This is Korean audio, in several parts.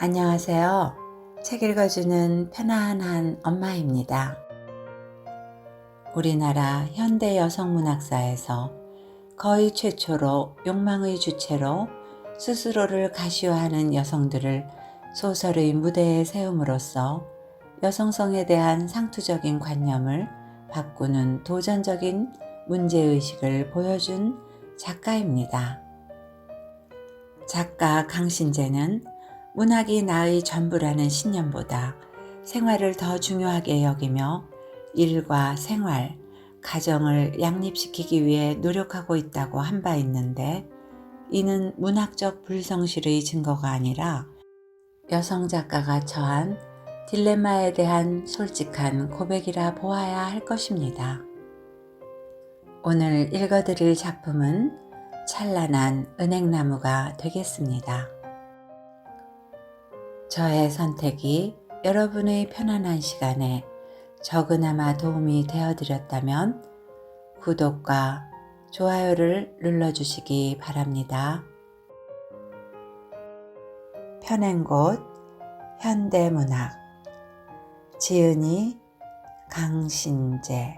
안녕하세요. 책 읽어주는 편안한 엄마입니다. 우리나라 현대 여성문학사에서 거의 최초로 욕망의 주체로 스스로를 가시화하는 여성들을 소설의 무대에 세움으로써 여성성에 대한 상투적인 관념을 바꾸는 도전적인 문제의식을 보여준 작가입니다. 작가 강신재는 문학이 나의 전부라는 신념보다 생활을 더 중요하게 여기며 일과 생활, 가정을 양립시키기 위해 노력하고 있다고 한 바 있는데, 이는 문학적 불성실의 증거가 아니라 여성 작가가 처한 딜레마에 대한 솔직한 고백이라 보아야 할 것입니다. 오늘 읽어드릴 작품은 찬란한 은행나무가 되겠습니다. 저의 선택이 여러분의 편안한 시간에 적으나마 도움이 되어드렸다면 구독과 좋아요를 눌러주시기 바랍니다. 펴낸 곳 현대문학 지은이 강신재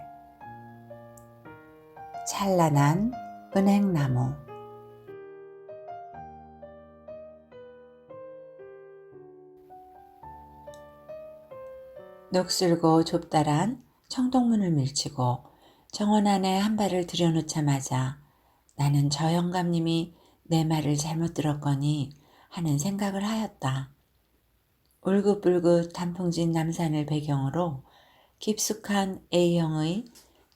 찬란한 은행나무. 녹슬고 좁다란 청동문을 밀치고 정원 안에 한 발을 들여놓자마자 나는 저 영감님이 내 말을 잘못 들었거니 하는 생각을 하였다. 울긋불긋 단풍진 남산을 배경으로 깊숙한 A형의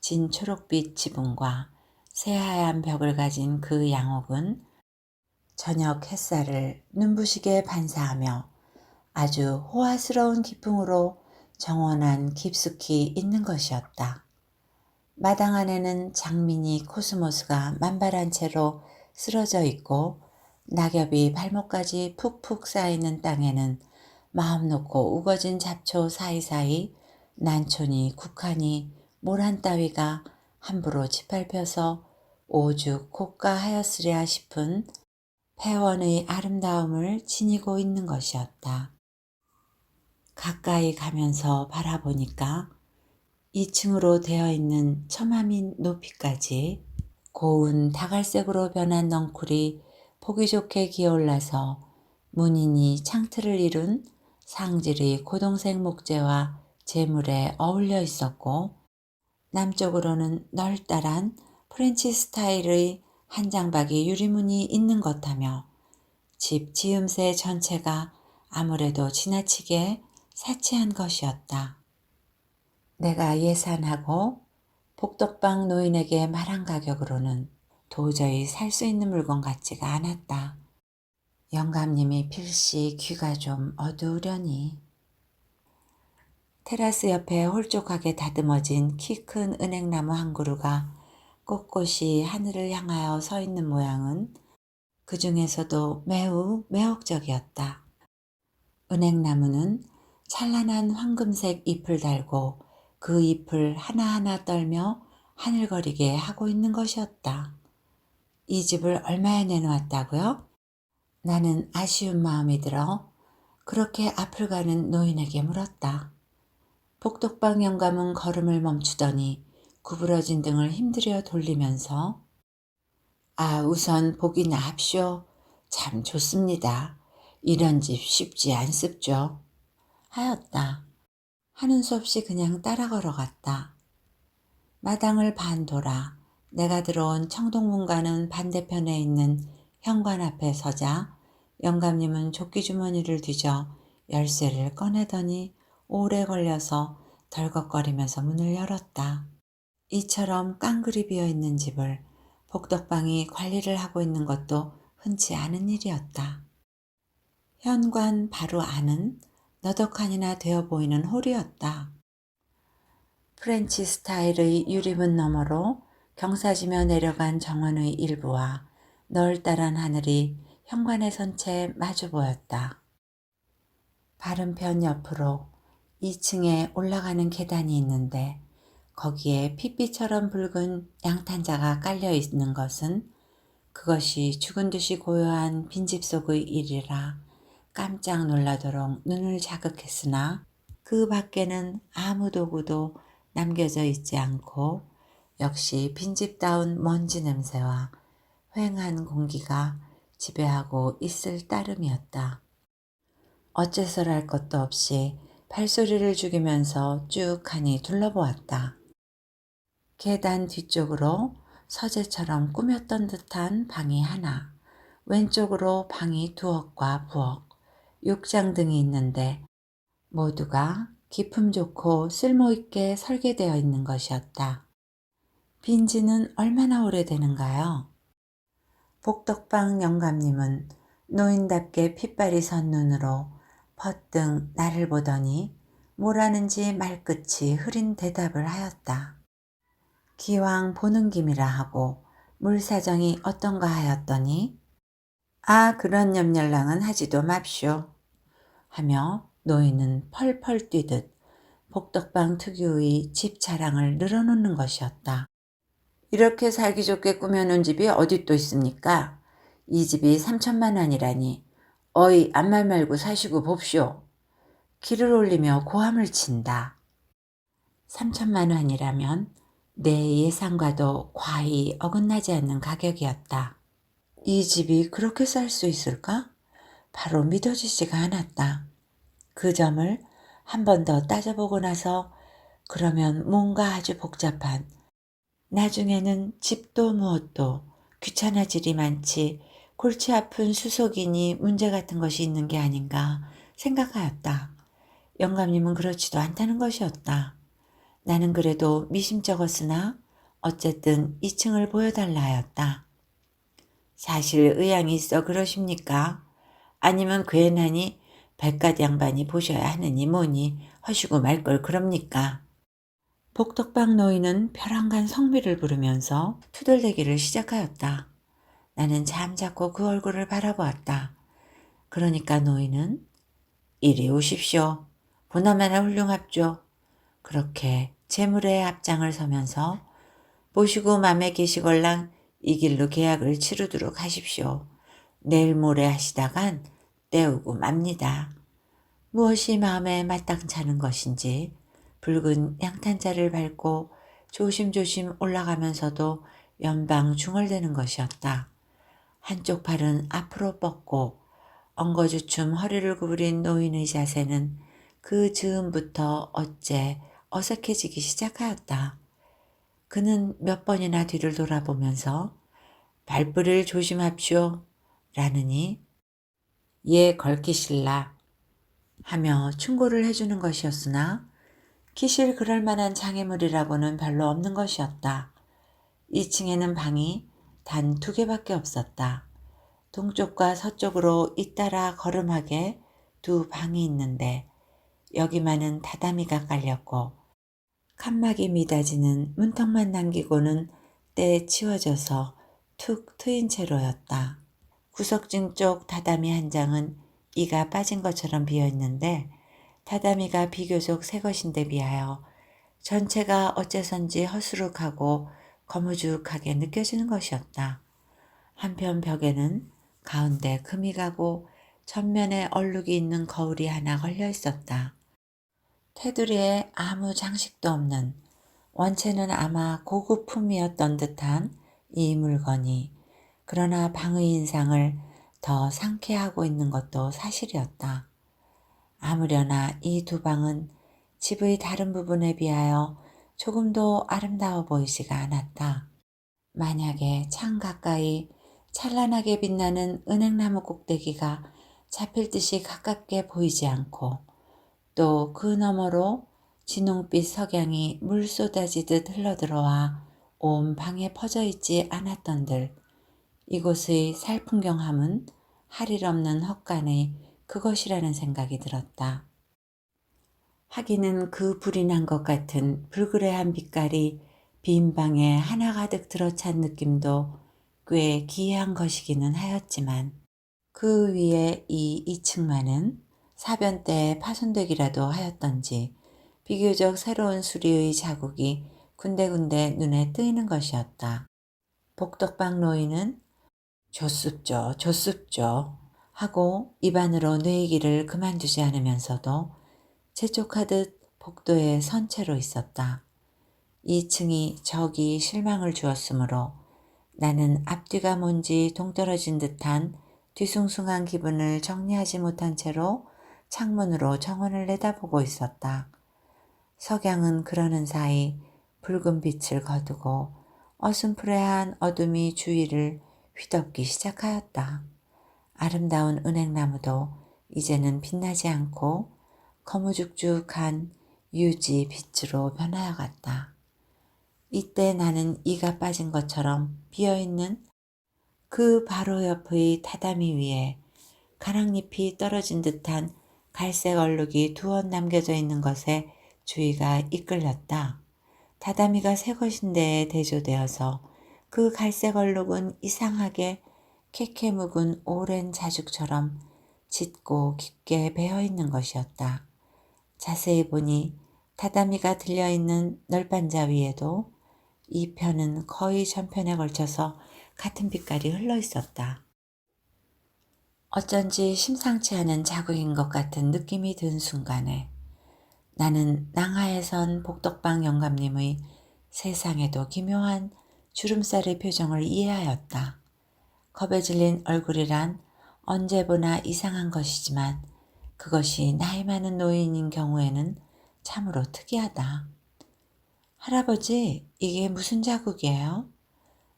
진 초록빛 지붕과 새하얀 벽을 가진 그 양옥은 저녁 햇살을 눈부시게 반사하며 아주 호화스러운 기풍으로 정원 안 깊숙이 있는 것이었다. 마당 안에는 장미니 코스모스가 만발한 채로 쓰러져 있고 낙엽이 발목까지 푹푹 쌓이는 땅에는 마음 놓고 우거진 잡초 사이사이 난초니 국화니 모란 따위가 함부로 짓밟혀서 오죽 고가하였으랴 싶은 폐원의 아름다움을 지니고 있는 것이었다. 가까이 가면서 바라보니까 2층으로 되어 있는 처마민 높이까지 고운 다갈색으로 변한 넝쿨이 보기 좋게 기어올라서 문인이 창틀을 이룬 상질의 고동색 목재와 재물에 어울려 있었고, 남쪽으로는 널따란 프렌치 스타일의 한 장박이 유리문이 있는 것하며 집 지음새 전체가 아무래도 지나치게 사치한 것이었다. 내가 예산하고 복덕방 노인에게 말한 가격으로는 도저히 살 수 있는 물건 같지가 않았다. 영감님이 필시 귀가 좀 어두우려니. 테라스 옆에 홀쭉하게 다듬어진 키 큰 은행나무 한 그루가 꼿꼿이 하늘을 향하여 서 있는 모양은 그 중에서도 매우 매혹적이었다. 은행나무는 찬란한 황금색 잎을 달고 그 잎을 하나하나 떨며 하늘거리게 하고 있는 것이었다. 이 집을 얼마에 내놓았다고요? 나는 아쉬운 마음이 들어 그렇게 앞을 가는 노인에게 물었다. 복덕방 영감은 걸음을 멈추더니 구부러진 등을 힘들여 돌리면서 우선 보기나 합쇼. 참 좋습니다. 이런 집 쉽지 않습죠. 하였다. 하는 수 없이 그냥 따라 걸어갔다. 마당을 반 돌아 내가 들어온 청동문과는 반대편에 있는 현관 앞에 서자 영감님은 조끼주머니를 뒤져 열쇠를 꺼내더니 오래 걸려서 덜컥거리면서 문을 열었다. 이처럼 깡그리 비어있는 집을 복덕방이 관리를 하고 있는 것도 흔치 않은 일이었다. 현관 바로 안은 너덕한이나 되어 보이는 홀이었다. 프렌치 스타일의 유리문 너머로 경사지며 내려간 정원의 일부와 널따란 하늘이 현관에 선 채 마주 보였다. 바른편 옆으로 2층에 올라가는 계단이 있는데 거기에 핏빛처럼 붉은 양탄자가 깔려 있는 것은 그것이 죽은 듯이 고요한 빈집 속의 일이라 깜짝 놀라도록 눈을 자극했으나 그 밖에는 아무 도구도 남겨져 있지 않고 역시 빈집다운 먼지 냄새와 휑한 공기가 지배하고 있을 따름이었다. 어째서랄 것도 없이 발소리를 죽이면서 쭉하니 둘러보았다. 계단 뒤쪽으로 서재처럼 꾸몄던 듯한 방이 하나, 왼쪽으로 방이 두억과 부엌, 욕장 등이 있는데 모두가 기품 좋고 쓸모있게 설계되어 있는 것이었다. 빈지는 얼마나 오래되는가요? 복덕방 영감님은 노인답게 핏발이 선 눈으로 퍼뜩 나를 보더니 뭐라는지 말끝이 흐린 대답을 하였다. 기왕 보는 김이라 하고 물사정이 어떤가 하였더니 아 그런 염려랑은 하지도 맙쇼 하며 노인은 펄펄 뛰듯 복덕방 특유의 집 자랑을 늘어놓는 것이었다. 이렇게 살기 좋게 꾸며놓은 집이 어디 또 있습니까? 이 집이 3천만 원이라니 어이 앞말 말고 사시고 봅쇼. 기를 올리며 고함을 친다. 3천만 원이라면 내 예상과도 과히 어긋나지 않는 가격이었다. 이 집이 그렇게 쌀 수 있을까? 바로 믿어지지가 않았다. 그 점을 한 번 더 따져보고 나서 그러면 뭔가 아주 복잡한 나중에는 집도 무엇도 귀찮아질이 많지 골치 아픈 수속이니 문제 같은 것이 있는 게 아닌가 생각하였다. 영감님은 그렇지도 않다는 것이었다. 나는 그래도 미심쩍었으나 어쨌든 2층을 보여달라 하였다. 사실 의향이 있어 그러십니까? 아니면 괜하니 백갓 양반이 보셔야 하느니 뭐니 허시고 말 걸 그럽니까? 복덕방 노인은 벼랑간 성비를 부르면서 투덜대기를 시작하였다. 나는 잠자코 그 얼굴을 바라보았다. 그러니까 노인은 이리 오십시오. 보나마나 훌륭합죠. 그렇게 재물의 앞장을 서면서 보시고 맘에 계시걸랑 이 길로 계약을 치르도록 하십시오. 내일 모레 하시다간 때우고 맙니다. 무엇이 마음에 마땅찮은 것인지 붉은 양탄자를 밟고 조심조심 올라가면서도 연방 중얼대는 것이었다. 한쪽 팔은 앞으로 뻗고 엉거주춤 허리를 구부린 노인의 자세는 그 즈음부터 어째 어색해지기 시작하였다. 그는 몇 번이나 뒤를 돌아보면서 발불을 조심합시오 라느니 예 걸키실라 하며 충고를 해주는 것이었으나 기실 그럴 만한 장애물이라고는 별로 없는 것이었다. 2층에는 방이 단 2개밖에 없었다. 동쪽과 서쪽으로 잇따라 거름하게 2 방이 있는데 여기만은 다다미가 깔렸고 칸막이 미닫이는 문턱만 남기고는 때 치워져서 툭 트인 채로였다. 구석진 쪽 다다미 한 장은 이가 빠진 것처럼 비어있는데 다다미가 비교적 새 것인데 비하여 전체가 어째선지 허스룩하고 거무죽하게 느껴지는 것이었다. 한편 벽에는 가운데 금이 가고 전면에 얼룩이 있는 거울이 하나 걸려 있었다. 테두리에 아무 장식도 없는 원체는 아마 고급품이었던 듯한 이 물건이 그러나 방의 인상을 더 상쾌하고 있는 것도 사실이었다. 아무려나 이 2 방은 집의 다른 부분에 비하여 조금도 아름다워 보이지가 않았다. 만약에 창 가까이 찬란하게 빛나는 은행나무 꼭대기가 잡힐 듯이 가깝게 보이지 않고 또 그 너머로 진홍빛 석양이 물 쏟아지듯 흘러들어와 온 방에 퍼져 있지 않았던들 이곳의 살풍경함은 할 일 없는 헛간의 그것이라는 생각이 들었다. 하기는 그 불이 난 것 같은 불그레한 빛깔이 빈 방에 하나가득 들어찬 느낌도 꽤 기이한 것이기는 하였지만 그 위에 이 2층만은 사변 때에 파손되기라도 하였던지 비교적 새로운 수리의 자국이 군데군데 눈에 뜨이는 것이었다. 복덕방 노인은 좋습죠. 하고 입안으로 뇌이기를 그만두지 않으면서도 재촉하듯 복도에 선 채로 있었다. 2층이 저기 실망을 주었으므로 나는 앞뒤가 뭔지 동떨어진 듯한 뒤숭숭한 기분을 정리하지 못한 채로 창문으로 정원을 내다보고 있었다. 석양은 그러는 사이 붉은 빛을 거두고 어슴푸레한 어둠이 주위를 휘덮기 시작하였다. 아름다운 은행나무도 이제는 빛나지 않고 거무죽죽한 유지 빛으로 변하여 갔다. 이때 나는 이가 빠진 것처럼 비어있는 그 바로 옆의 타다미 위에 가랑잎이 떨어진 듯한 갈색 얼룩이 두원 남겨져 있는 것에 주의가 이끌렸다. 다다미가 새 것인데에 대조되어서 그 갈색 얼룩은 이상하게 캐캐 묵은 오랜 자죽처럼 짙고 깊게 배어있는 것이었다. 자세히 보니 다다미가 들려있는 널빤자 위에도 이 편은 거의 전편에 걸쳐서 같은 빛깔이 흘러 있었다. 어쩐지 심상치 않은 자국인 것 같은 느낌이 든 순간에 나는 낭하에 선 복덕방 영감님의 세상에도 기묘한 주름살의 표정을 이해하였다. 겁에 질린 얼굴이란 언제 보나 이상한 것이지만 그것이 나이 많은 노인인 경우에는 참으로 특이하다. 할아버지, 이게 무슨 자국이에요?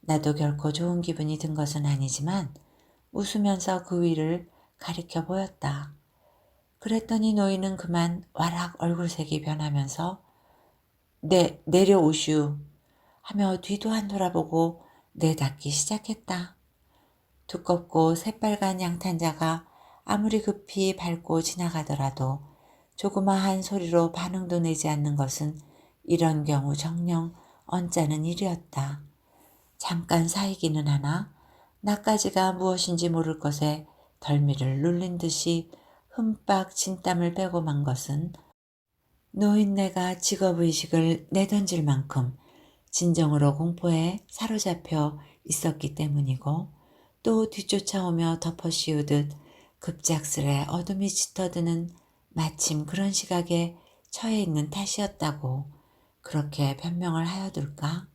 나도 결코 좋은 기분이 든 것은 아니지만 웃으면서 그 위를 가리켜 보였다. 그랬더니 노인은 그만 와락 얼굴색이 변하면서 내려오슈 하며 뒤도 안 돌아보고 내닫기 시작했다. 두껍고 새빨간 양탄자가 아무리 급히 밟고 지나가더라도 조그마한 소리로 반응도 내지 않는 것은 이런 경우 정녕 언짢은 일이었다. 잠깐 사이기는 하나 나까지가 무엇인지 모를 것에 덜미를 눌린 듯이 흠빡 진땀을 빼고 만 것은 노인네가 직업의식을 내던질 만큼 진정으로 공포에 사로잡혀 있었기 때문이고 또 뒤쫓아오며 덮어씌우듯 급작스레 어둠이 짙어드는 마침 그런 시각에 처해 있는 탓이었다고 그렇게 변명을 하여둘까?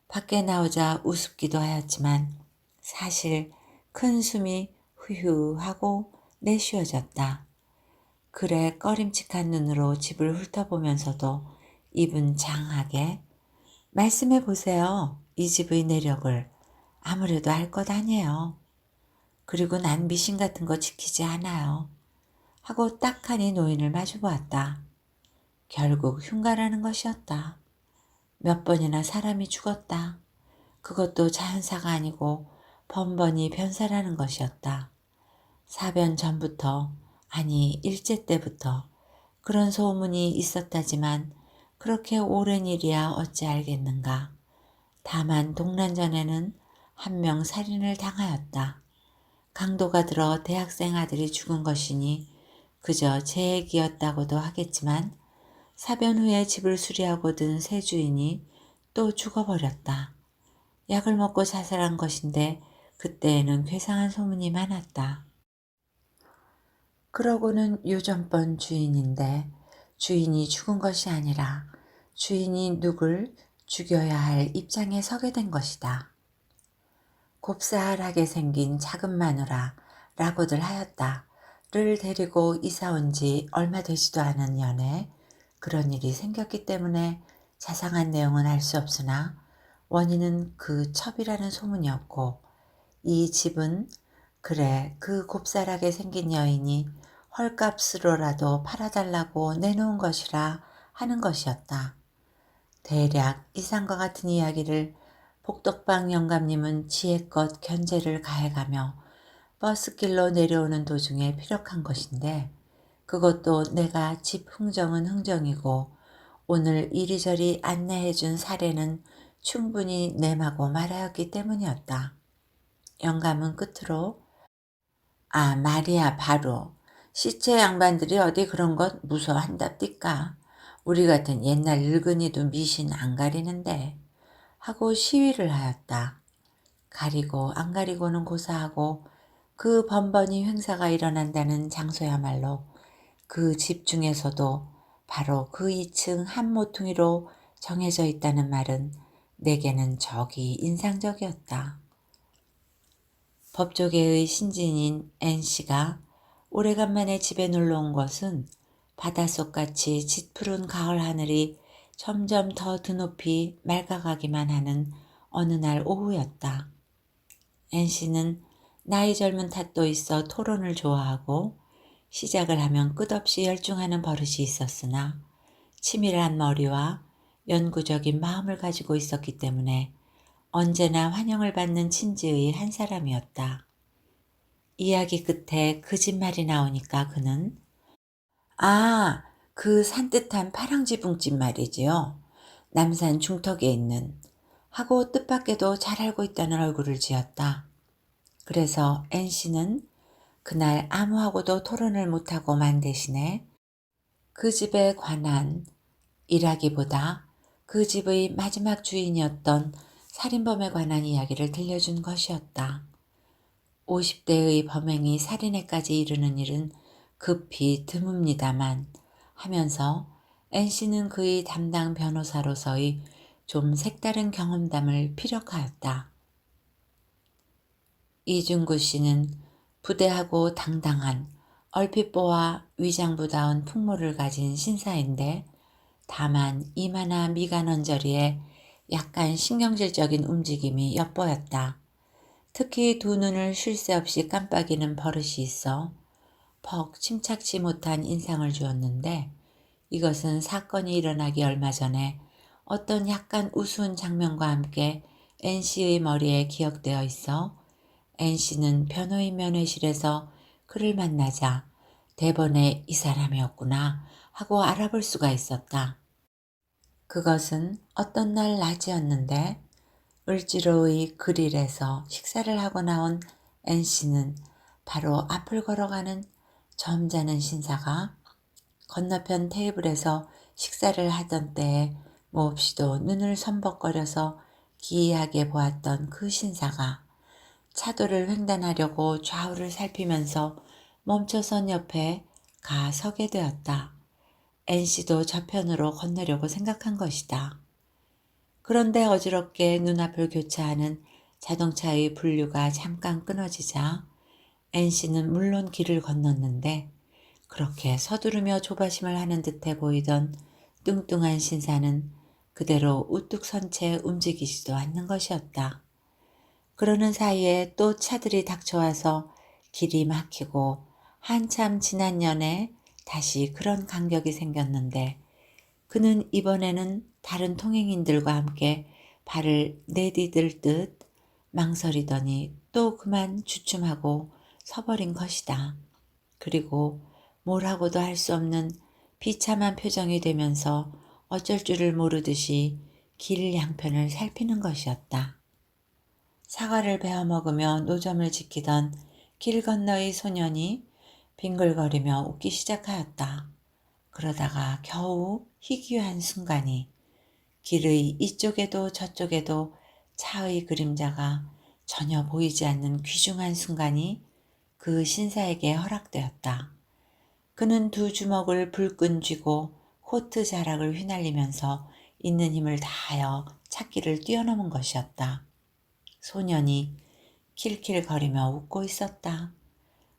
밖에 나오자 우습기도 하였지만 사실 큰 숨이 후휴 하고 내쉬어졌다. 그래 꺼림칙한 눈으로 집을 훑어보면서도 입은 장하게 말씀해 보세요. 이 집의 내력을 아무래도 알 것 아니에요. 그리고 난 미신 같은 거 지키지 않아요. 하고 딱하니 노인을 마주보았다. 결국 흉가라는 것이었다. 몇 번이나 사람이 죽었다. 그것도 자연사가 아니고 번번이 변사라는 것이었다. 사변 전부터 아니 일제 때부터 그런 소문이 있었다지만 그렇게 오랜 일이야 어찌 알겠는가. 다만 동란전에는 한 명 살인을 당하였다. 강도가 들어 대학생 아들이 죽은 것이니 그저 제 얘기였다고도 하겠지만 사변 후에 집을 수리하고 든 새 주인이 또 죽어버렸다. 약을 먹고 자살한 것인데 그때에는 괴상한 소문이 많았다. 그러고는 유전번 주인인데 주인이 죽은 것이 아니라 주인이 누굴 죽여야 할 입장에 서게 된 것이다. 곱살하게 생긴 작은 마누라라고들 하였다.를 데리고 이사 온 지 얼마 되지도 않은 년에 그런 일이 생겼기 때문에 자상한 내용은 알 수 없으나 원인은 그 첩이라는 소문이었고 이 집은 그래 그 곱살하게 생긴 여인이 헐값으로라도 팔아달라고 내놓은 것이라 하는 것이었다. 대략 이상과 같은 이야기를 복덕방 영감님은 지혜껏 견제를 가해가며 버스길로 내려오는 도중에 피력한 것인데 그것도 내가 집 흥정은 흥정이고 오늘 이리저리 안내해준 사례는 충분히 내마고 말하였기 때문이었다. 영감은 끝으로 말이야 바로 시체 양반들이 어디 그런 것 무서워한답디까. 우리 같은 옛날 늙은이도 미신 안 가리는데 하고 시위를 하였다. 가리고 안 가리고는 고사하고 그 번번이 행사가 일어난다는 장소야말로 그 집 중에서도 바로 그 2층 한 모퉁이로 정해져 있다는 말은 내게는 적이 인상적이었다. 법조계의 신진인 N씨가 오래간만에 집에 놀러 온 것은 바닷속같이 짙푸른 가을 하늘이 점점 더 드높이 맑아가기만 하는 어느 날 오후였다. N씨는 나이 젊은 탓도 있어 토론을 좋아하고 시작을 하면 끝없이 열중하는 버릇이 있었으나 치밀한 머리와 연구적인 마음을 가지고 있었기 때문에 언제나 환영을 받는 친지의 한 사람이었다. 이야기 끝에 그 집 말이 나오니까 그는 아, 그 산뜻한 파랑지붕집 말이지요. 남산 중턱에 있는 하고 뜻밖에도 잘 알고 있다는 얼굴을 지었다. 그래서 N씨는 그날 아무하고도 토론을 못하고 만 대신에 그 집에 관한 일하기보다 그 집의 마지막 주인이었던 살인범에 관한 이야기를 들려준 것이었다. 50대의 범행이 살인에까지 이르는 일은 급히 드뭅니다만 하면서 N씨는 그의 담당 변호사로서의 좀 색다른 경험담을 피력하였다. 이중구 씨는 부대하고 당당한 얼핏 보아 위장부다운 풍모를 가진 신사인데 다만 이마나 미간 언저리에 약간 신경질적인 움직임이 엿보였다. 특히 두 눈을 쉴 새 없이 깜빡이는 버릇이 있어 퍽 침착치 못한 인상을 주었는데 이것은 사건이 일어나기 얼마 전에 어떤 약간 우스운 장면과 함께 N씨의 머리에 기억되어 있어 N씨는 변호인 면회실에서 그를 만나자 대번에 이 사람이었구나 하고 알아볼 수가 있었다. 그것은 어떤 날 낮이었는데 을지로의 그릴에서 식사를 하고 나온 N씨는 바로 앞을 걸어가는 점잖은 신사가 건너편 테이블에서 식사를 하던 때에 몹시도 눈을 선벅거려서 기이하게 보았던 그 신사가 차도를 횡단하려고 좌우를 살피면서 멈춰선 옆에 가 서게 되었다. N씨도 저편으로 건너려고 생각한 것이다. 그런데 어지럽게 눈앞을 교차하는 자동차의 분류가 잠깐 끊어지자 N씨는 물론 길을 건넜는데 그렇게 서두르며 조바심을 하는 듯해 보이던 뚱뚱한 신사는 그대로 우뚝 선 채 움직이지도 않는 것이었다. 그러는 사이에 또 차들이 닥쳐와서 길이 막히고 한참 지난 년에 다시 그런 간격이 생겼는데 그는 이번에는 다른 통행인들과 함께 발을 내디딜 듯 망설이더니 또 그만 주춤하고 서버린 것이다. 그리고 뭘 하고도 할 수 없는 비참한 표정이 되면서 어쩔 줄을 모르듯이 길 양편을 살피는 것이었다. 사과를 베어 먹으며 노점을 지키던 길 건너의 소년이 빙글거리며 웃기 시작하였다. 그러다가 겨우 희귀한 순간이 길의 이쪽에도 저쪽에도 차의 그림자가 전혀 보이지 않는 귀중한 순간이 그 신사에게 허락되었다. 그는 두 주먹을 불끈 쥐고 코트 자락을 휘날리면서 있는 힘을 다하여 찾기를 뛰어넘은 것이었다. 소년이 킬킬거리며 웃고 있었다.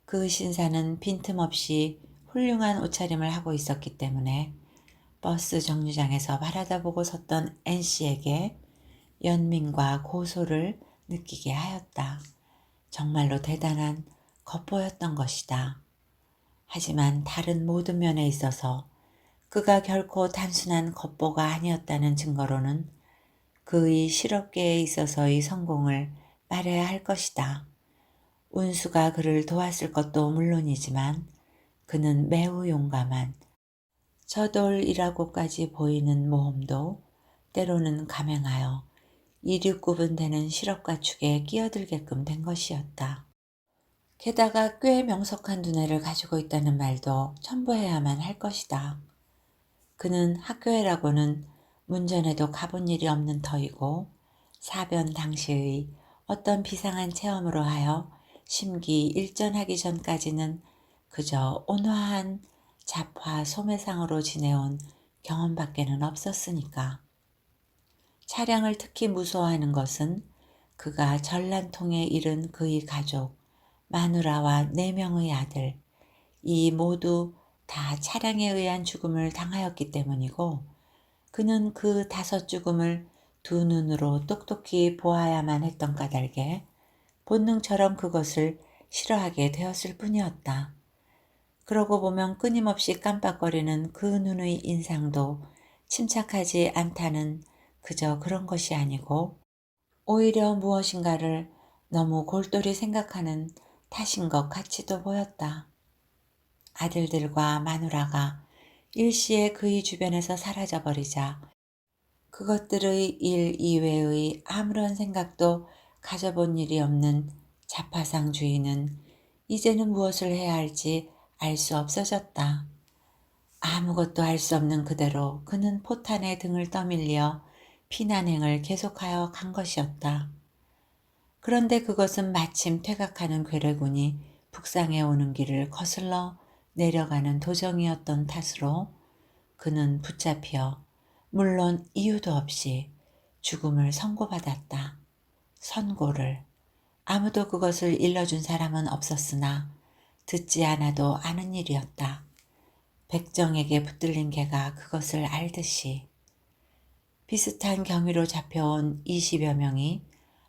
그 신사는 빈틈없이 훌륭한 옷차림을 하고 있었기 때문에 버스 정류장에서 바라다 보고 섰던 N씨에게 연민과 고소를 느끼게 하였다. 정말로 대단한 겉보였던 것이다. 하지만 다른 모든 면에 있어서 그가 결코 단순한 겉보가 아니었다는 증거로는 그의 실업계에 있어서의 성공을 말해야 할 것이다. 운수가 그를 도왔을 것도 물론이지만 그는 매우 용감한 저돌이라고까지 보이는 모험도 때로는 감행하여 이륙구분되는 실업가축에 끼어들게끔 된 것이었다. 게다가 꽤 명석한 두뇌를 가지고 있다는 말도 첨부해야만 할 것이다. 그는 학교에라고는 문전에도 가본 일이 없는 터이고 사변 당시의 어떤 비상한 체험으로 하여 심기일전하기 전까지는 그저 온화한 잡화 소매상으로 지내온 경험밖에는 없었으니까. 차량을 특히 무서워하는 것은 그가 전란통에 잃은 그의 가족, 마누라와 4명의 아들, 이 모두 다 차량에 의한 죽음을 당하였기 때문이고, 그는 그 5 죽음을 두 눈으로 똑똑히 보아야만 했던 까닭에 본능처럼 그것을 싫어하게 되었을 뿐이었다. 그러고 보면 끊임없이 깜빡거리는 그 눈의 인상도 침착하지 않다는 그저 그런 것이 아니고 오히려 무엇인가를 너무 골똘히 생각하는 탓인 것 같이도 보였다. 아들들과 마누라가 일시에 그의 주변에서 사라져버리자 그것들의 일 이외의 아무런 생각도 가져본 일이 없는 자파상 주인은 이제는 무엇을 해야 할지 알 수 없어졌다. 아무것도 할 수 없는 그대로 그는 포탄에 등을 떠밀려 피난행을 계속하여 간 것이었다. 그런데 그것은 마침 퇴각하는 괴뢰군이 북상해 오는 길을 거슬러 내려가는 도정이었던 탓으로 그는 붙잡혀 물론 이유도 없이 죽음을 선고받았다. 선고를. 아무도 그것을 일러준 사람은 없었으나 듣지 않아도 아는 일이었다. 백정에게 붙들린 개가 그것을 알듯이. 비슷한 경위로 잡혀온 20여 명이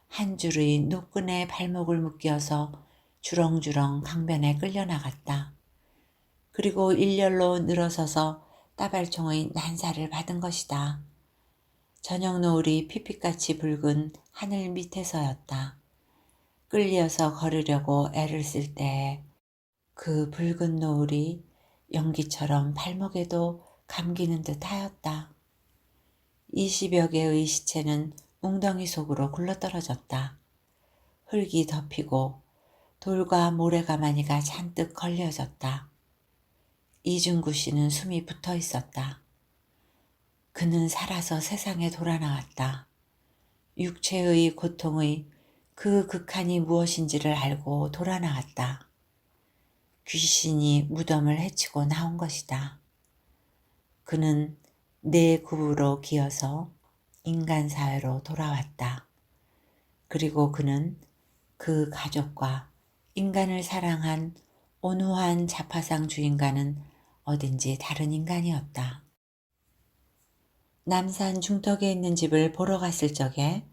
한 줄의 노끈에 발목을 묶여서 주렁주렁 강변에 끌려나갔다. 그리고 일렬로 늘어서서 따발총의 난사를 받은 것이다. 저녁 노을이 핏빛같이 붉은 하늘 밑에서였다. 끌려서 걸으려고 애를 쓸 때에 그 붉은 노을이 연기처럼 발목에도 감기는 듯 하였다. 20여 개의 시체는 웅덩이 속으로 굴러떨어졌다. 흙이 덮이고 돌과 모래가마니가 잔뜩 걸려졌다. 이중구 씨는 숨이 붙어 있었다. 그는 살아서 세상에 돌아 나왔다. 육체의 고통의 그 극한이 무엇인지를 알고 돌아 나왔다. 귀신이 무덤을 헤치고 나온 것이다. 그는 내 굽으로 기어서 인간 사회로 돌아왔다. 그리고 그는 그 가족과 인간을 사랑한 온후한 자파상 주인과는 어딘지 다른 인간이었다. 남산 중턱에 있는 집을 보러 갔을 적에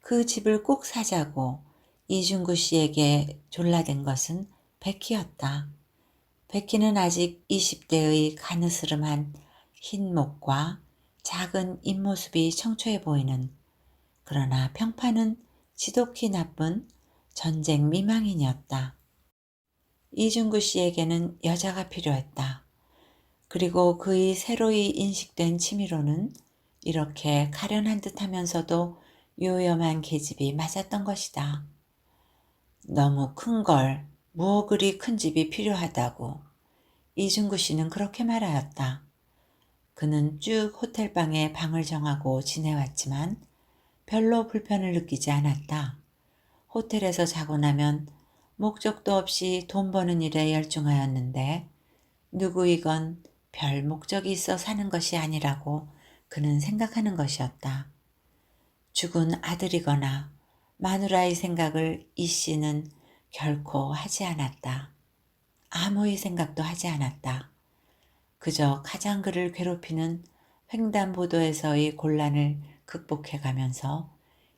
그 집을 꼭 사자고 이중구 씨에게 졸라댄 것은 베키였다. 베키는 아직 20대의 가느스름한 흰 목과 작은 입모습이 청초해 보이는, 그러나 평판은 지독히 나쁜 전쟁 미망인이었다. 이중구 씨에게는 여자가 필요했다. 그리고 그의 새로이 인식된 취미로는 이렇게 가련한 듯 하면서도 요염한 계집이 맞았던 것이다. 너무 큰 걸, 뭐 그리 큰 집이 필요하다고. 이중구 씨는 그렇게 말하였다. 그는 쭉 호텔방에 방을 정하고 지내왔지만 별로 불편을 느끼지 않았다. 호텔에서 자고 나면 목적도 없이 돈 버는 일에 열중하였는데 누구이건 별 목적이 있어 사는 것이 아니라고 그는 생각하는 것이었다. 죽은 아들이거나 마누라의 생각을 이 씨는 결코 하지 않았다. 아무의 생각도 하지 않았다. 그저 가장 그를 괴롭히는 횡단보도에서의 곤란을 극복해 가면서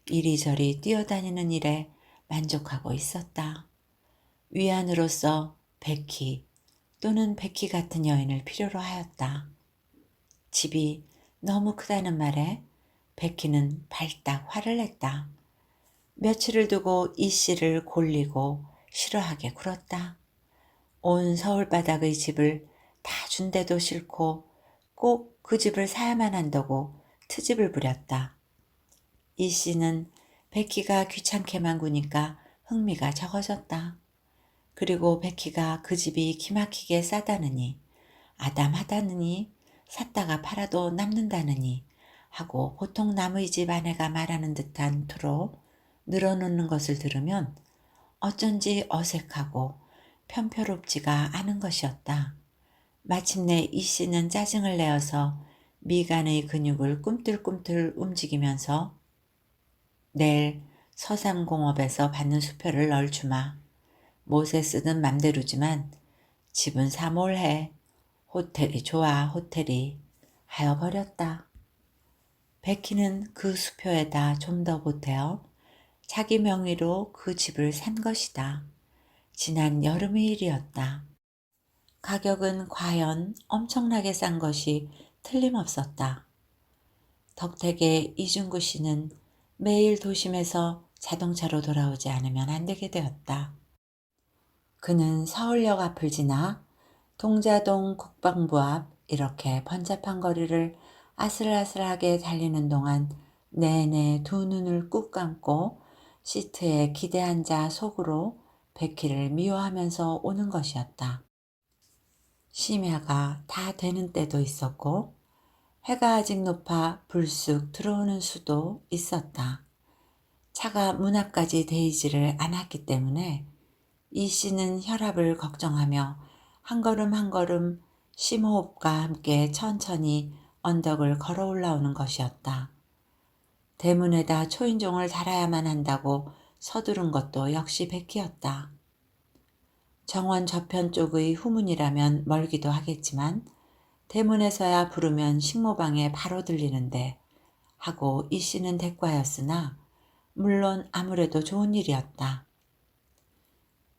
이리저리 뛰어다니는 일에 만족하고 있었다. 위안으로서 베키 또는 베키 같은 여인을 필요로 하였다. 집이 너무 크다는 말에 베키는 발딱 화를 냈다. 며칠을 두고 이 씨를 골리고 싫어하게 굴었다. 온 서울바닥의 집을 다 준데도 싫고 꼭 그 집을 사야만 한다고 트집을 부렸다. 이 씨는 베키가 귀찮게만 구니까 흥미가 적어졌다. 그리고 베키가 그 집이 기막히게 싸다느니, 아담하다느니, 샀다가 팔아도 남는다느니 하고 보통 남의 집 아내가 말하는 듯한 투로 늘어놓는 것을 들으면 어쩐지 어색하고 편표롭지가 않은 것이었다. 마침내 이 씨는 짜증을 내어서 미간의 근육을 꿈틀꿈틀 움직이면서 내일 서삼공업에서 받는 수표를 널 주마. 못에 쓰든 맘대로지만 집은 사몰해. 호텔이 좋아 호텔이 하여 버렸다. 베키는 그 수표에다 좀 더 보태어 자기 명의로 그 집을 산 것이다. 지난 여름의 일이었다. 가격은 과연 엄청나게 싼 것이 틀림없었다. 덕택의 이중구 씨는 매일 도심에서 자동차로 돌아오지 않으면 안 되게 되었다. 그는 서울역 앞을 지나 동자동 국방부 앞 이렇게 번잡한 거리를 아슬아슬하게 달리는 동안 내내 두 눈을 꾹 감고 시트에 기대 앉아 속으로 베키를 미워하면서 오는 것이었다. 심야가 다 되는 때도 있었고 해가 아직 높아 불쑥 들어오는 수도 있었다. 차가 문 앞까지 데이지를 않았기 때문에 이 씨는 혈압을 걱정하며 한 걸음 한 걸음 심호흡과 함께 천천히 언덕을 걸어 올라오는 것이었다. 대문에다 초인종을 달아야만 한다고 서두른 것도 역시 베키였다. 정원 저편 쪽의 후문이라면 멀기도 하겠지만 대문에서야 부르면 식모방에 바로 들리는데 하고 이 씨는 대과였으나 물론 아무래도 좋은 일이었다.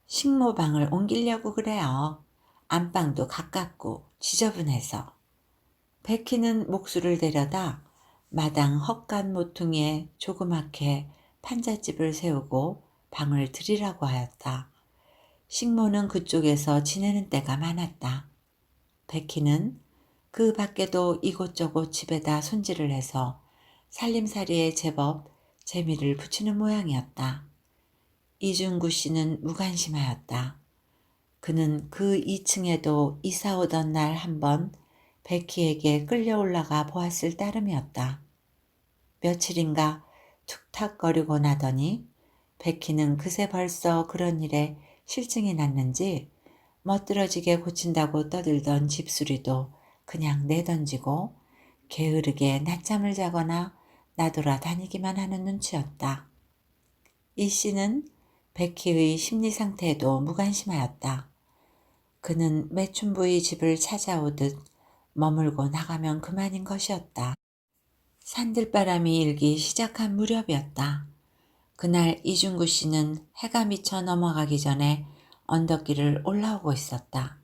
식모방을 옮기려고 그래요. 안방도 가깝고 지저분해서. 베키는 목수를 데려다 마당 헛간 모퉁이에 조그맣게 판잣집을 세우고 방을 들이라고 하였다. 식모는 그쪽에서 지내는 때가 많았다. 베키는 그 밖에도 이곳저곳 집에다 손질을 해서 살림살이에 제법 재미를 붙이는 모양이었다. 이중구 씨는 무관심하였다. 그는 그 2층에도 이사 오던 날 한번 베키에게 끌려 올라가 보았을 따름이었다. 며칠인가 툭탁거리고 나더니 베키는 그새 벌써 그런 일에 실증이 났는지 멋들어지게 고친다고 떠들던 집수리도 그냥 내던지고 게으르게 낮잠을 자거나 나돌아다니기만 하는 눈치였다. 이 씨는 베키의 심리 상태에도 무관심하였다. 그는 매춘부의 집을 찾아오듯 머물고 나가면 그만인 것이었다. 산들바람이 일기 시작한 무렵이었다. 그날 이중구 씨는 해가 미쳐 넘어가기 전에 언덕길을 올라오고 있었다.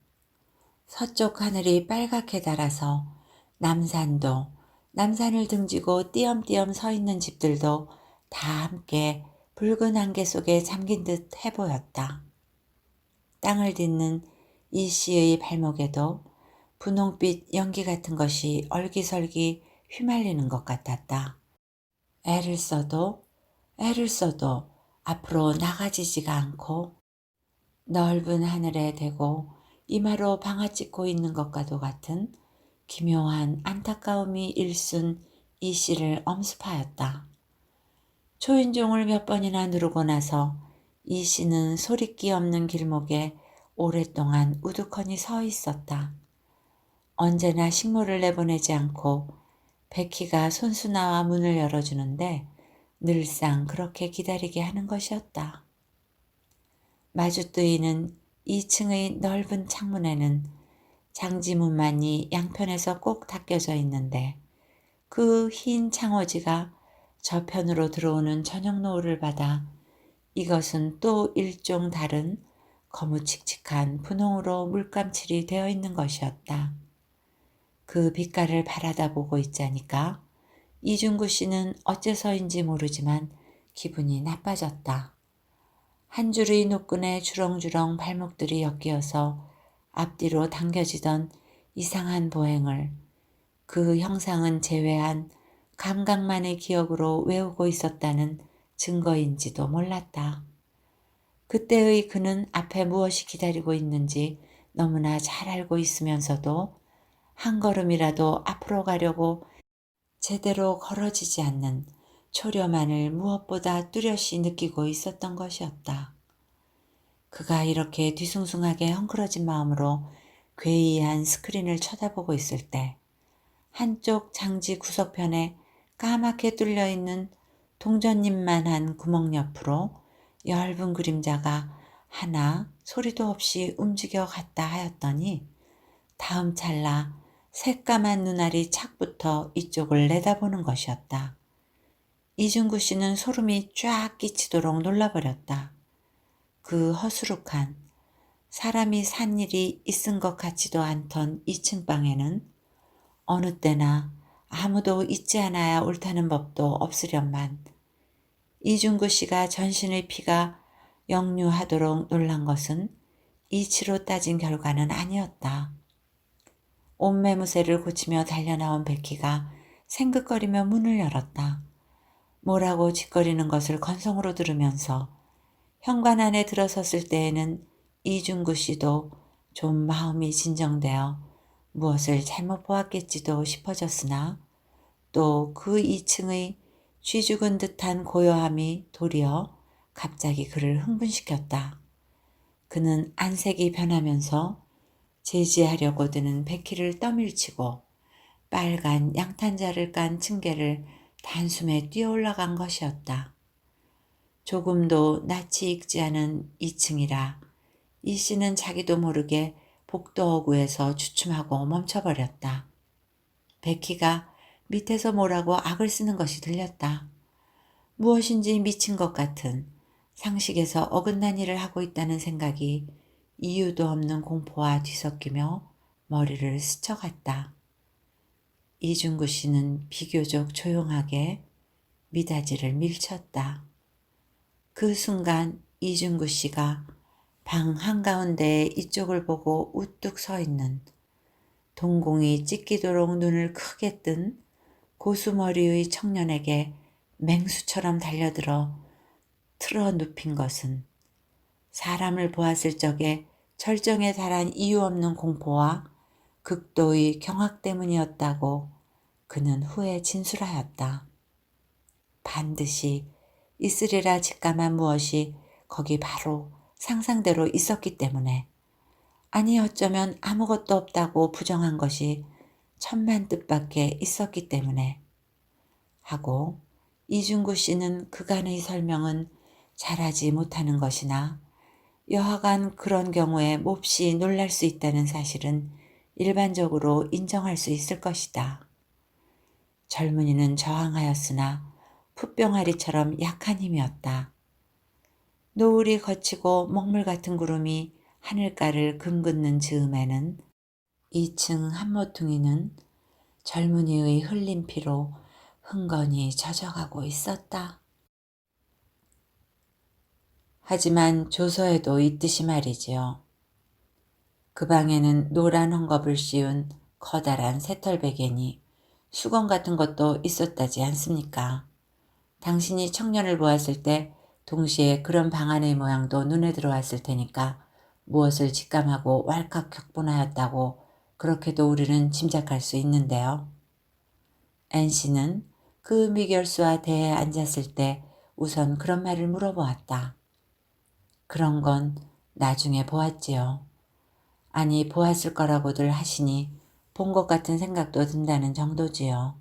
서쪽 하늘이 빨갛게 달아서 남산을 등지고 띄엄띄엄 서 있는 집들도 다 함께 붉은 안개 속에 잠긴 듯 해 보였다. 땅을 딛는 이 씨의 발목에도 분홍빛 연기 같은 것이 얼기설기 휘말리는 것 같았다. 애를 써도 앞으로 나가지지가 않고 넓은 하늘에 대고 이마로 방아찍고 있는 것과도 같은 기묘한 안타까움이 일순 이 씨를 엄습하였다. 초인종을 몇 번이나 누르고 나서 이 씨는 소리기 없는 길목에 오랫동안 우두커니 서 있었다. 언제나 식모를 내보내지 않고 베키가 손수 나와 문을 열어주는데 늘상 그렇게 기다리게 하는 것이었다. 마주뜨이는 2층의 넓은 창문에는 장지문만이 양편에서 꼭 닫혀져 있는데 그 흰 창호지가 저편으로 들어오는 저녁 노을을 받아 이것은 또 일종 다른 거무칙칙한 분홍으로 물감칠이 되어 있는 것이었다. 그 빛깔을 바라다 보고 있자니까 이중구 씨는 어째서인지 모르지만 기분이 나빠졌다. 한 줄의 노끈에 주렁주렁 발목들이 엮여서 앞뒤로 당겨지던 이상한 보행을 그 형상은 제외한 감각만의 기억으로 외우고 있었다는 증거인지도 몰랐다. 그때의 그는 앞에 무엇이 기다리고 있는지 너무나 잘 알고 있으면서도 한 걸음이라도 앞으로 가려고 제대로 걸어지지 않는 초려만을 무엇보다 뚜렷이 느끼고 있었던 것이었다. 그가 이렇게 뒤숭숭하게 헝클어진 마음으로 괴이한 스크린을 쳐다보고 있을 때 한쪽 장지 구석편에 까맣게 뚫려있는 동전잎만한 구멍 옆으로 엷은 그림자가 하나 소리도 없이 움직여 갔다 하였더니 다음 찰나 새까만 눈알이 착 붙어 이쪽을 내다보는 것이었다. 이중구 씨는 소름이 쫙 끼치도록 놀라버렸다. 그 허수룩한 사람이 산 일이 있은 것 같지도 않던 2층 방에는 어느 때나 아무도 있지 않아야 옳다는 법도 없으련만 이중구 씨가 전신의 피가 역류하도록 놀란 것은 이치로 따진 결과는 아니었다. 옷매무새를 고치며 달려나온 베키가 생긋거리며 문을 열었다. 뭐라고 짓거리는 것을 건성으로 들으면서 현관 안에 들어섰을 때에는 이중구 씨도 좀 마음이 진정되어 무엇을 잘못 보았겠지도 싶어졌으나 또 그 2층의 쥐 죽은 듯한 고요함이 도리어 갑자기 그를 흥분시켰다. 그는 안색이 변하면서 제지하려고 드는 베키를 떠밀치고 빨간 양탄자를 깐 층계를 단숨에 뛰어 올라간 것이었다. 조금도 낯이 익지 않은 2층이라 이 씨는 자기도 모르게 복도어구에서 주춤하고 멈춰버렸다. 베키가 밑에서 뭐라고 악을 쓰는 것이 들렸다. 무엇인지 미친 것 같은 상식에서 어긋난 일을 하고 있다는 생각이 이유도 없는 공포와 뒤섞이며 머리를 스쳐갔다. 이중구 씨는 비교적 조용하게 미닫이를 밀쳤다. 그 순간 이중구 씨가 방 한가운데에 이쪽을 보고 우뚝 서 있는 동공이 찢기도록 눈을 크게 뜬 고수머리의 청년에게 맹수처럼 달려들어 틀어 눕힌 것은 사람을 보았을 적에 절정에 달한 이유 없는 공포와 극도의 경악 때문이었다고 그는 후에 진술하였다. 반드시 있으리라 직감한 무엇이 거기 바로 상상대로 있었기 때문에, 아니 어쩌면 아무것도 없다고 부정한 것이 천만 뜻밖에 있었기 때문에 하고, 이중구 씨는 그간의 설명은 잘하지 못하는 것이나 여하간 그런 경우에 몹시 놀랄 수 있다는 사실은 일반적으로 인정할 수 있을 것이다. 젊은이는 저항하였으나 풋병아리처럼 약한 힘이었다. 노을이 거치고 먹물 같은 구름이 하늘가를 금긋는 즈음에는 2층 한모퉁이는 젊은이의 흘린 피로 흥건히 젖어가고 있었다. 하지만 조서에도 있듯이 말이지요. 그 방에는 노란 헝겊을 씌운 커다란 새털베개니 수건 같은 것도 있었다지 않습니까? 당신이 청년을 보았을 때 동시에 그런 방 안의 모양도 눈에 들어왔을 테니까 무엇을 직감하고 왈칵 격분하였다고 그렇게도 우리는 짐작할 수 있는데요. 앤씨는 그 미결수와 대해 앉았을 때 우선 그런 말을 물어보았다. 그런 건 나중에 보았지요. 아니 보았을 거라고들 하시니 본 것 같은 생각도 든다는 정도지요.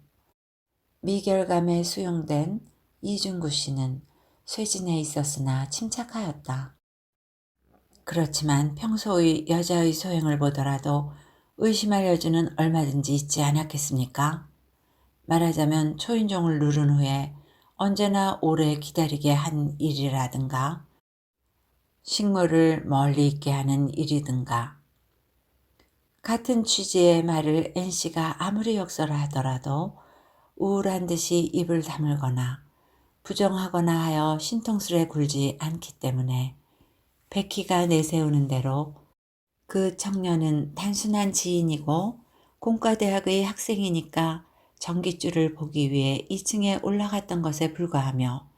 미결감에 수용된 이중구 씨는 쇠진해 있었으나 침착하였다. 그렇지만 평소의 여자의 소행을 보더라도 의심할 여지는 얼마든지 있지 않았겠습니까? 말하자면 초인종을 누른 후에 언제나 오래 기다리게 한 일이라든가 식물을 멀리 있게 하는 일이든가, 같은 취지의 말을 N씨가 아무리 역설을 하더라도 우울한 듯이 입을 다물거나 부정하거나 하여 신통스레 굴지 않기 때문에 베키가 내세우는 대로 그 청년은 단순한 지인이고 공과대학의 학생이니까 전깃줄을 보기 위해 2층에 올라갔던 것에 불과하며,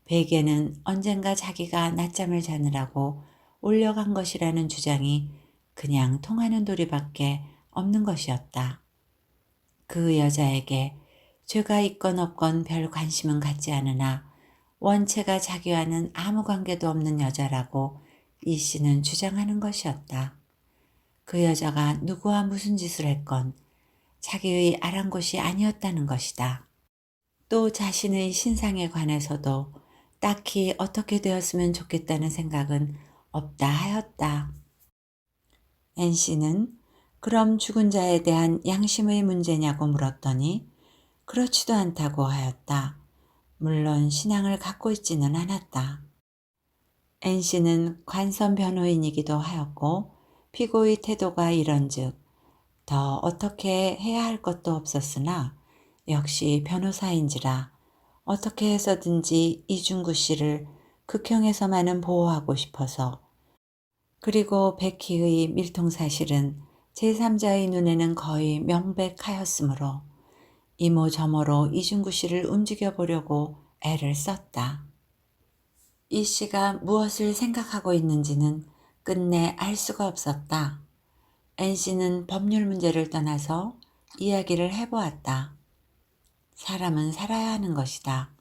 베개는 언젠가 자기가 낮잠을 자느라고 올려간 것이라는 주장이 그냥 통하는 도리밖에 없는 것이었다. 그 여자에게 죄가 있건 없건 별 관심은 갖지 않으나 원체가 자기와는 아무 관계도 없는 여자라고 이 씨는 주장하는 것이었다. 그 여자가 누구와 무슨 짓을 했건 자기의 아랑곳이 아니었다는 것이다. 또 자신의 신상에 관해서도 딱히 어떻게 되었으면 좋겠다는 생각은 없다 하였다. N씨는 그럼 죽은 자에 대한 양심의 문제냐고 물었더니 그렇지도 않다고 하였다. 물론 신앙을 갖고 있지는 않았다. N씨는 관선 변호인이기도 하였고 피고의 태도가 이런즉 더 어떻게 해야 할 것도 없었으나 역시 변호사인지라 어떻게 해서든지 이중구 씨를 극형에서만은 보호하고 싶어서, 그리고 백희의 밀통사실은 제3자의 눈에는 거의 명백하였으므로 이모저모로 이중구 씨를 움직여 보려고 애를 썼다. 이 씨가 무엇을 생각하고 있는지는 끝내 알 수가 없었다. N씨는 법률 문제를 떠나서 이야기를 해보았다. 사람은 살아야 하는 것이다.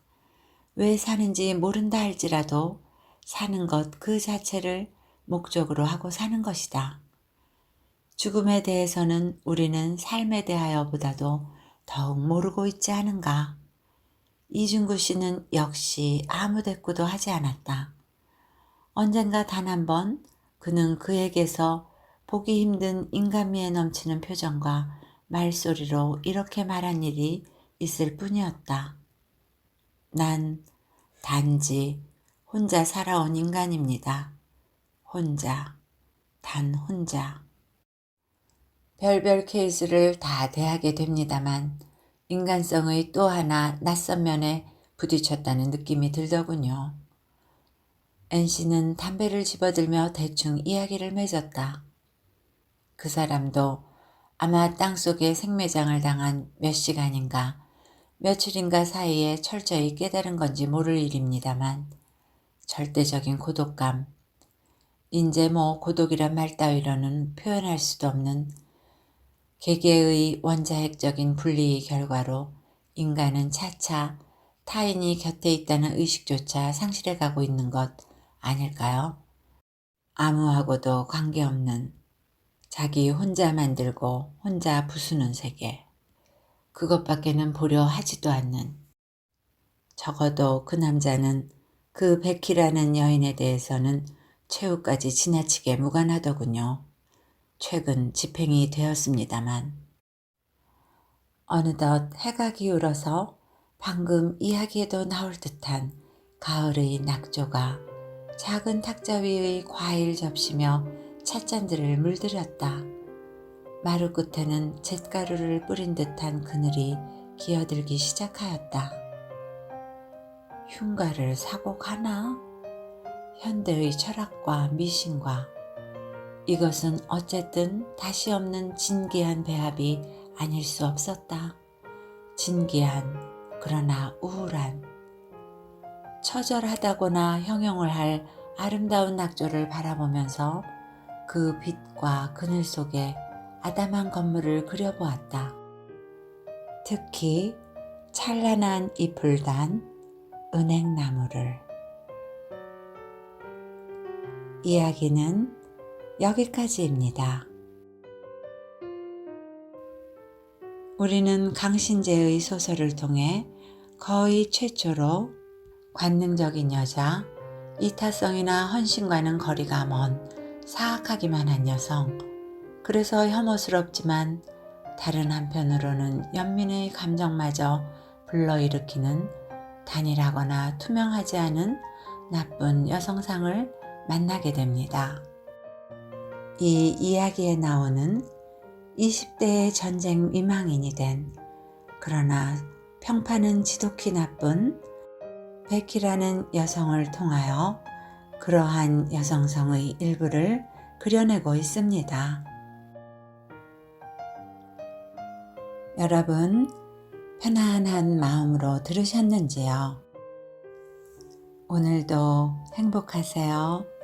왜 사는지 모른다 할지라도 사는 것 그 자체를 목적으로 하고 사는 것이다. 죽음에 대해서는 우리는 삶에 대하여보다도 더욱 모르고 있지 않은가. 이중구 씨는 역시 아무 대꾸도 하지 않았다. 언젠가 단 한 번 그는 그에게서 보기 힘든 인간미에 넘치는 표정과 말소리로 이렇게 말한 일이 있을 뿐이었다. 난 단지 혼자 살아온 인간입니다. 혼자, 단 혼자. 별별 케이스를 다 대하게 됩니다만 인간성의 또 하나 낯선 면에 부딪혔다는 느낌이 들더군요. N씨는 담배를 집어들며 대충 이야기를 맺었다. 그 사람도 아마 땅속에 생매장을 당한 몇 시간인가 며칠인가 사이에 철저히 깨달은 건지 모를 일입니다만 절대적인 고독감, 인제 뭐 고독이란 말 따위로는 표현할 수도 없는 개개의 원자핵적인 분리의 결과로 인간은 차차 타인이 곁에 있다는 의식조차 상실해가고 있는 것 아닐까요? 아무하고도 관계없는 자기 혼자 만들고 혼자 부수는 세계, 그것밖에는 보려 하지도 않는. 적어도 그 남자는 그 백희라는 여인에 대해서는 최후까지 지나치게 무관하더군요. 최근 집행이 되었습니다만. 어느덧 해가 기울어서 방금 이야기에도 나올 듯한 가을의 낙조가 작은 탁자 위의 과일 접시며 찻잔들을 물들였다. 마루 끝에는 잿가루를 뿌린 듯한 그늘이 기어들기 시작하였다. 흉가를 사고 가나? 현대의 철학과 미신과 이것은 어쨌든 다시 없는 진기한 배합이 아닐 수 없었다. 진기한, 그러나 우울한. 처절하다거나 형용을 할 아름다운 낙조를 바라보면서 그 빛과 그늘 속에 아담한 건물을 그려보았다. 특히 찬란한 잎을 단 은행나무를. 이야기는 여기까지입니다. 우리는 강신재의 소설을 통해 거의 최초로 관능적인 여자, 이타성이나 헌신과는 거리가 먼 사악하기만 한 여성, 그래서 혐오스럽지만 다른 한편으로는 연민의 감정마저 불러일으키는 단일하거나 투명하지 않은 나쁜 여성상을 만나게 됩니다. 이 이야기에 나오는 20대의 전쟁 미망인이 된, 그러나 평판은 지독히 나쁜 백희라는 여성을 통하여 그러한 여성성의 일부를 그려내고 있습니다. 여러분, 편안한 마음으로 들으셨는지요? 오늘도 행복하세요.